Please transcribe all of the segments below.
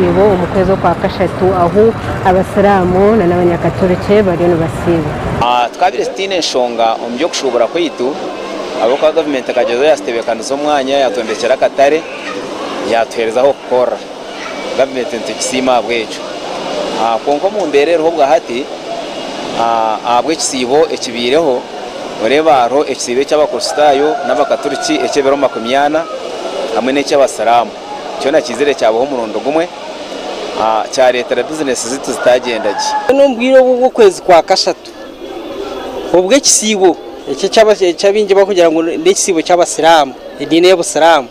kisibo umukwezi kwa kashatu aho abasiramu n'abanyakatolike bari no basiba twabire Stine Nshonga byo kushobora kwitu abo kwa government akagezo yastebekaniza umwanya yatondekera Katare yatwerezaho gukora government ntikisima bwejo konko mu mberero bwa hati abwe kisibo ekibireho urebaro ekisibe cy'abakristayo n'abakatoliki ekebero makumyana hamwe n'ecy'abasalamu cyo nakizere cyabaho murundo gumwe cya leta na business zitu zitagendaje n'umbwiro bwo kwezi kwa kashatu ubwe kisibo icyo cyabinje bakugira ngo n'ekisibo cy'abasalamu idini y'abasalamu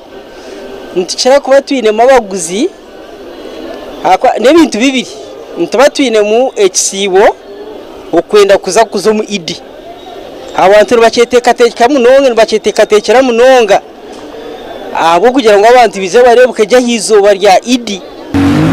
ntikira kuba twinema abaguzi n'ibintu bibiri ntaba twinemu ekisibo ukwenda kuza mu idi abantu baketeka munonga baketeka munonga abo kugira ngo abantu bize barebuke jya hizoba rya idi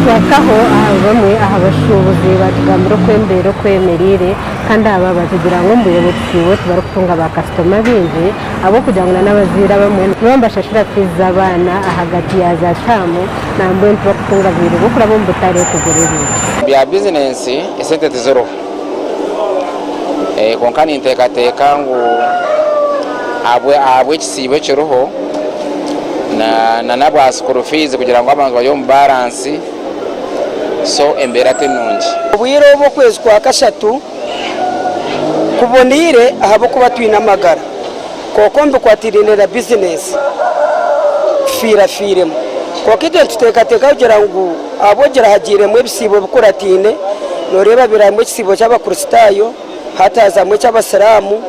wakaho bamwe abashobozi batugambira kwembera kwemerire kandi aba bazigira ngo mbuyobozi bose bari kutunga ba customer binje abo kugira ngo n'abazira bamwe bambashashira kwiza abana hagati ya za tamu nambe tubakutunga biri bukura bo mbutare kugurira bya business esente zero konkani ntekateka ngo abwe kisibo cyoroho na nabwa school fees kugira ngo abantu bayo balance so embera tenungi ubwiro bwo kwezi kwa kashatu kubonire ahabo kuba twinamagara kokombe kwatirinera business firemo kokite tutekateka kugira ngo abogera hagire mu bisibo bukuratine noreba biramwe kisibo cy'abakristayo hataza mu cy'abasalamu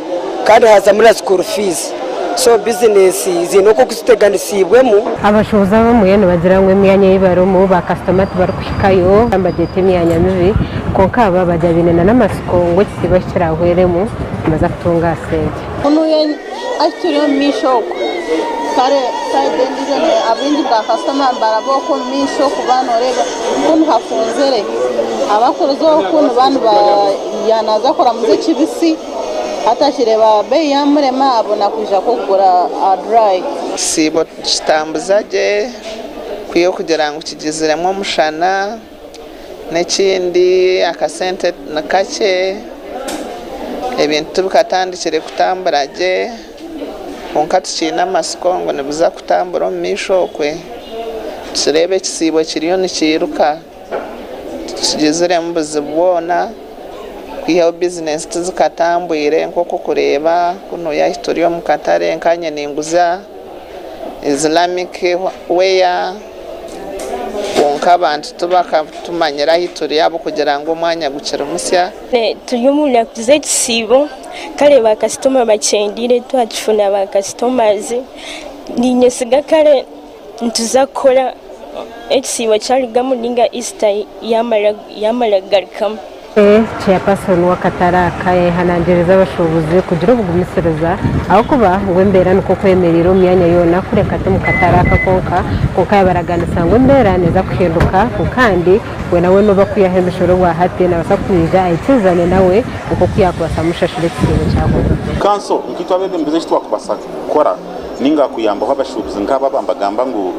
kandi haza muri school fees so business zino ko kusteganisibwemo abashoboza bamwe no bagirangwe myanya y'ibaro ba customer barukwikayo ambadete myanya mibi konka aba bajabinena n'amasiko ngo kisiba kirahweremo maza kutunga sente uno ye akiri mishoko kare side ndizane abindi ba customer baraboko mishoko banoreba kuntu hafunzere abakorozo kuntu bantu yanaza kora muze kibisi hata kireba bei yamurema abona kuja kugura dry sibo kitambuzaje kwiyo kugira ngo kigiziremo mushana n'ikindi akasente nakake ebintu bikatandikire kutamburaje konka tukina amasiko ngo nibuza kutambura mu mishokwe kirebe kisibo kiriyo nikiruka kigiziremo buzibona kwiha business tuzikatambwire nkoko kureba kuno ya history yo mukatare nkanye ninguza Islamic wear konka abantu tubaka tumanyira history yabo kugira ngo umwanya gukira umusya tuyumula kuze kisibo kale ba customer bacendire twatufuna ba customers ninyesiga kale ntuzakora ekisibo cyarigamu ninga Easter yamaragarikamo chairperson wa Kataraka hanangereza abashobozi kugira ubugumisereza aho kuba ngo mbera nuko kwemerera myanya yona kureka te mu Kataraka konka yabaraganisa ngo mbera neza kuhinduka kandi we nawe no bakuyahembishoro wa hate na basakwija ayitizane nawe uko kuyakwasa mushashire kintu cyaho kanso nkitwa bebe mbeze kitwa kubasaka kora ninga kuyamba abashobozi ngaba bambagamba ngo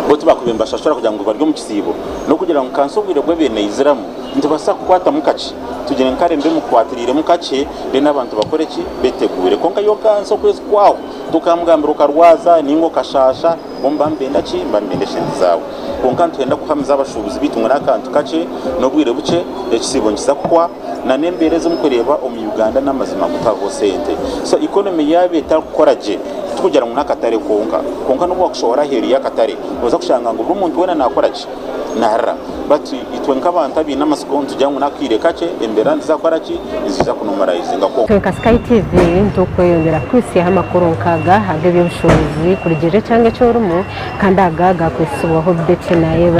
bote bakubemba shashora kugira ngo baryo mu kisibo no kugira ngo kansobwire bwe bene iziramu ndibasa kwata mukaci tugire nkare mbe mukwatirire mukaci be n'abantu bakoreki betegure konka yo kanso kwezi kwawo tukambwambira ukarwaza ningo kashasha bomba mbenda ki mbambende shendi zawe konka twenda kuhamiza abashubuzi bitumwe nakantu kace no bwire buce ekisibo ngisa kwa na nembereze mukoreba omu Uganda n'amazima gutago sente so economy yabe takoraje kugira ngo nakatare konka no kushobora heri yakatare uza kushanga ngo umuntu wena nakoraje nara bati itwe nk'abantu abi n'amasiko tujya ngo nakire kace embera nzakoraki iziza kunomarizinga ko Sky TV ntuko yongera kwisi amakuru nkaga hage by'ubushobozi kurigije cyangwa cyo rumu kandi agaga kwisubaho ndetse naye